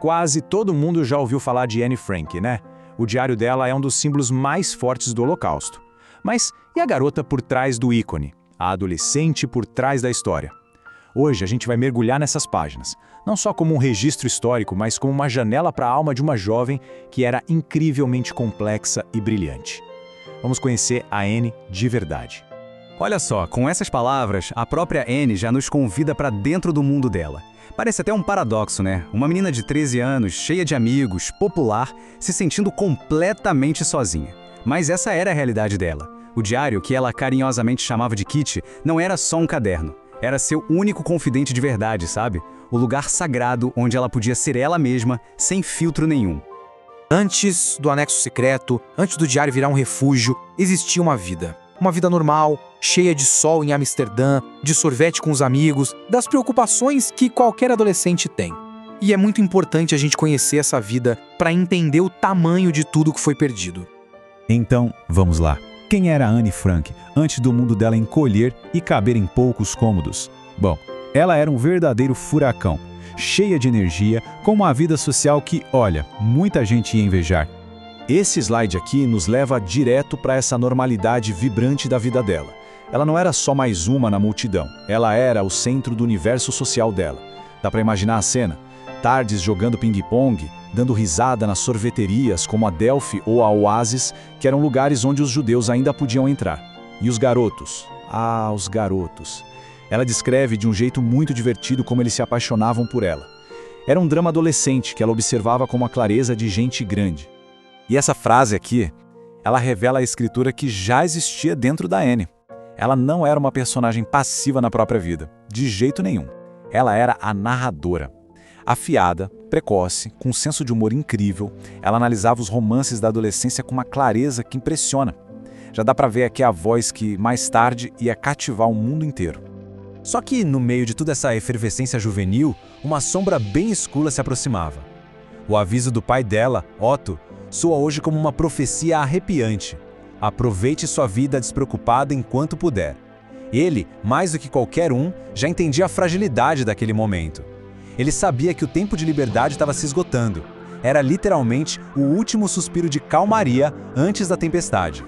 Quase todo mundo já ouviu falar de Anne Frank, né? O diário dela é um dos símbolos mais fortes do Holocausto. Mas e a garota por trás do ícone? A adolescente por trás da história? Hoje a gente vai mergulhar nessas páginas, não só como um registro histórico, mas como uma janela para a alma de uma jovem que era incrivelmente complexa e brilhante. Vamos conhecer a Anne de verdade. Olha só, com essas palavras, a própria Anne já nos convida para dentro do mundo dela. Parece até um paradoxo, né? Uma menina de 13 anos, cheia de amigos, popular, se sentindo completamente sozinha. Mas essa era a realidade dela. O diário, que ela carinhosamente chamava de Kitty, não era só um caderno. Era seu único confidente de verdade, sabe? O lugar sagrado onde ela podia ser ela mesma, sem filtro nenhum. Antes do anexo secreto, antes do diário virar um refúgio, existia uma vida. Uma vida normal, cheia de sol em Amsterdã, de sorvete com os amigos, das preocupações que qualquer adolescente tem. E é muito importante a gente conhecer essa vida para entender o tamanho de tudo que foi perdido. Então, vamos lá. Quem era Anne Frank antes do mundo dela encolher e caber em poucos cômodos? Bom, ela era um verdadeiro furacão, cheia de energia, com uma vida social que, olha, muita gente ia invejar. Esse slide aqui nos leva direto para essa normalidade vibrante da vida dela. Ela não era só mais uma na multidão, ela era o centro do universo social dela. Dá para imaginar a cena? Tardes jogando ping-pong, dando risada nas sorveterias como a Delphi ou a Oasis, que eram lugares onde os judeus ainda podiam entrar. E os garotos? Ah, os garotos. Ela descreve de um jeito muito divertido como eles se apaixonavam por ela. Era um drama adolescente que ela observava com uma clareza de gente grande. E essa frase aqui, ela revela a escritura que já existia dentro da Anne. Ela não era uma personagem passiva na própria vida, de jeito nenhum. Ela era a narradora. Afiada, precoce, com um senso de humor incrível, ela analisava os romances da adolescência com uma clareza que impressiona. Já dá pra ver aqui a voz que, mais tarde, ia cativar o mundo inteiro. Só que, no meio de toda essa efervescência juvenil, uma sombra bem escura se aproximava. O aviso do pai dela, Otto, soa hoje como uma profecia arrepiante. Aproveite sua vida despreocupada enquanto puder. Ele, mais do que qualquer um, já entendia a fragilidade daquele momento. Ele sabia que o tempo de liberdade estava se esgotando. Era literalmente o último suspiro de calmaria antes da tempestade.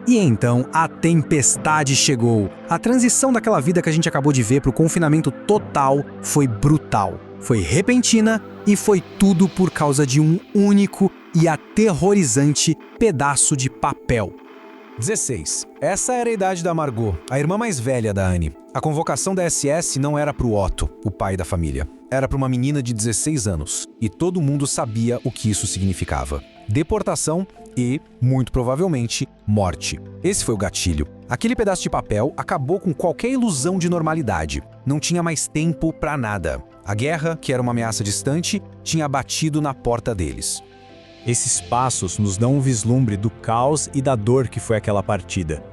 E então a tempestade chegou. A transição daquela vida que a gente acabou de ver para o confinamento total foi brutal. Foi repentina e foi tudo por causa de um único e aterrorizante pedaço de papel. 16. Essa era a idade da Margot, a irmã mais velha da Anne. A convocação da SS não era para o Otto, o pai da família. Era para uma menina de 16 anos. E todo mundo sabia o que isso significava. Deportação e, muito provavelmente, morte. Esse foi o gatilho. Aquele pedaço de papel acabou com qualquer ilusão de normalidade. Não tinha mais tempo para nada. A guerra, que era uma ameaça distante, tinha batido na porta deles. Esses passos nos dão um vislumbre do caos e da dor que foi aquela partida.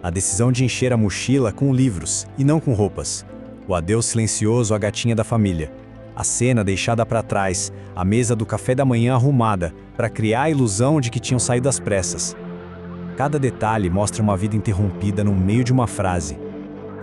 A decisão de encher a mochila com livros e não com roupas. O adeus silencioso à gatinha da família. A cena deixada para trás, a mesa do café da manhã arrumada, para criar a ilusão de que tinham saído às pressas. Cada detalhe mostra uma vida interrompida no meio de uma frase.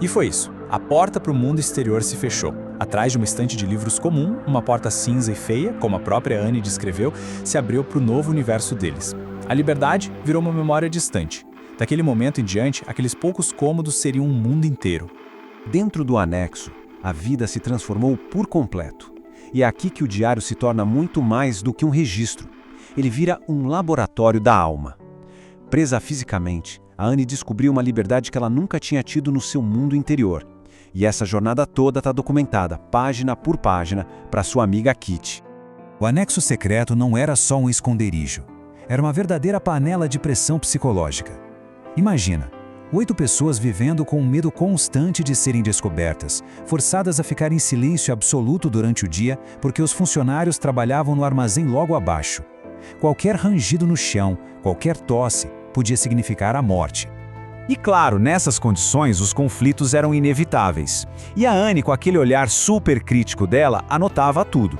E foi isso. A porta para o mundo exterior se fechou. Atrás de uma estante de livros comum, uma porta cinza e feia, como a própria Anne descreveu, se abriu para o novo universo deles. A liberdade virou uma memória distante. Daquele momento em diante, aqueles poucos cômodos seriam um mundo inteiro. Dentro do anexo, a vida se transformou por completo. E é aqui que o diário se torna muito mais do que um registro. Ele vira um laboratório da alma. Presa fisicamente, a Anne descobriu uma liberdade que ela nunca tinha tido no seu mundo interior. E essa jornada toda está documentada, página por página, para sua amiga Kitty. O anexo secreto não era só um esconderijo. Era uma verdadeira panela de pressão psicológica. Imagina, 8 pessoas vivendo com um medo constante de serem descobertas, forçadas a ficar em silêncio absoluto durante o dia porque os funcionários trabalhavam no armazém logo abaixo. Qualquer rangido no chão, qualquer tosse, podia significar a morte. E claro, nessas condições, os conflitos eram inevitáveis. E a Anne, com aquele olhar super crítico dela, anotava tudo.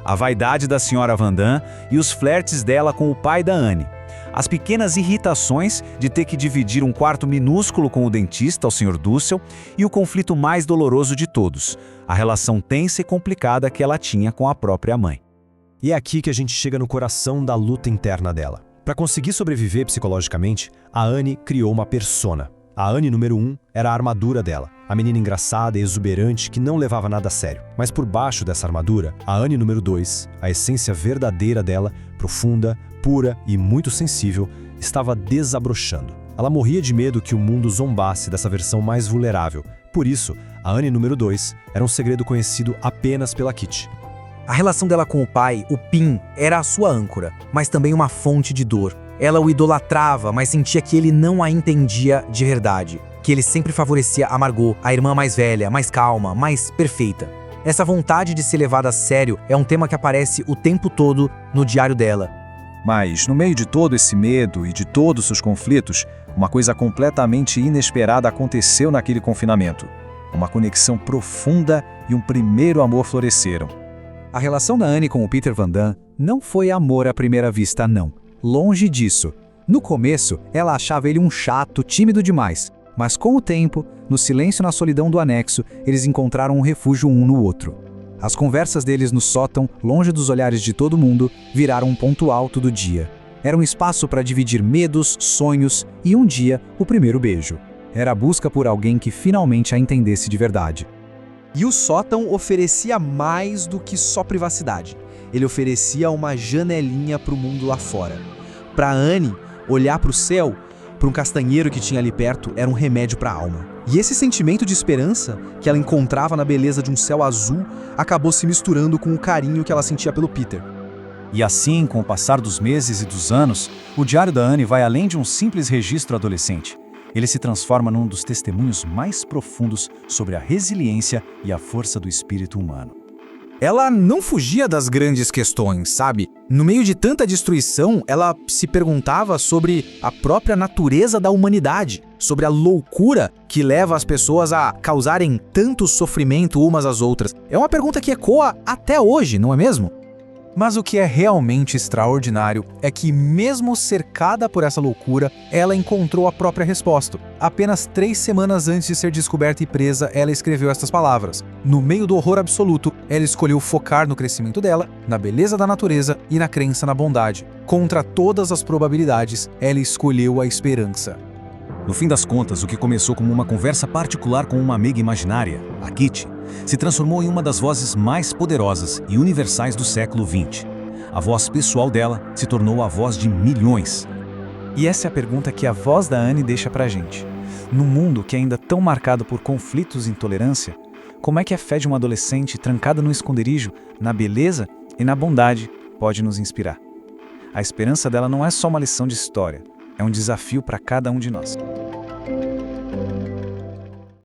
A vaidade da senhora Van Damme e os flertes dela com o pai da Anne. As pequenas irritações de ter que dividir um quarto minúsculo com o dentista, o Sr. Dussel, e o conflito mais doloroso de todos, a relação tensa e complicada que ela tinha com a própria mãe. E é aqui que a gente chega no coração da luta interna dela. Para conseguir sobreviver psicologicamente, a Annie criou uma persona. A Annie número 1 era a armadura dela, a menina engraçada e exuberante que não levava nada a sério. Mas por baixo dessa armadura, a Annie número 2, a essência verdadeira dela, profunda, pura e muito sensível, estava desabrochando. Ela morria de medo que o mundo zombasse dessa versão mais vulnerável. Por isso, a Annie número 2 era um segredo conhecido apenas pela Kitty. A relação dela com o pai, o Pin, era a sua âncora, mas também uma fonte de dor. Ela o idolatrava, mas sentia que ele não a entendia de verdade. Que ele sempre favorecia a Margot, a irmã mais velha, mais calma, mais perfeita. Essa vontade de ser levada a sério é um tema que aparece o tempo todo no diário dela. Mas, no meio de todo esse medo e de todos os conflitos, uma coisa completamente inesperada aconteceu naquele confinamento. Uma conexão profunda e um primeiro amor floresceram. A relação da Annie com o Peter Van Damme não foi amor à primeira vista, não. Longe disso. No começo, ela achava ele um chato, tímido demais. Mas com o tempo, no silêncio e na solidão do anexo, eles encontraram um refúgio um no outro. As conversas deles no sótão, longe dos olhares de todo mundo, viraram um ponto alto do dia. Era um espaço para dividir medos, sonhos e, um dia, o primeiro beijo. Era a busca por alguém que finalmente a entendesse de verdade. E o sótão oferecia mais do que só privacidade. Ele oferecia uma janelinha para o mundo lá fora. Para Annie, olhar para o céu, para um castanheiro que tinha ali perto, era um remédio para a alma. E esse sentimento de esperança que ela encontrava na beleza de um céu azul acabou se misturando com o carinho que ela sentia pelo Peter. E assim, com o passar dos meses e dos anos, o diário da Annie vai além de um simples registro adolescente. Ele se transforma num dos testemunhos mais profundos sobre a resiliência e a força do espírito humano. Ela não fugia das grandes questões, sabe? No meio de tanta destruição, ela se perguntava sobre a própria natureza da humanidade, sobre a loucura que leva as pessoas a causarem tanto sofrimento umas às outras. É uma pergunta que ecoa até hoje, não é mesmo? Mas o que é realmente extraordinário é que, mesmo cercada por essa loucura, ela encontrou a própria resposta. Apenas 3 semanas antes de ser descoberta e presa, ela escreveu estas palavras. No meio do horror absoluto, ela escolheu focar no crescimento dela, na beleza da natureza e na crença na bondade. Contra todas as probabilidades, ela escolheu a esperança. No fim das contas, o que começou como uma conversa particular com uma amiga imaginária, a Kitty, se transformou em uma das vozes mais poderosas e universais do século XX. A voz pessoal dela se tornou a voz de milhões. E essa é a pergunta que a voz da Annie deixa pra gente. Num mundo que é ainda tão marcado por conflitos e intolerância, como é que a fé de uma adolescente trancada no esconderijo, na beleza e na bondade, pode nos inspirar? A esperança dela não é só uma lição de história, é um desafio para cada um de nós.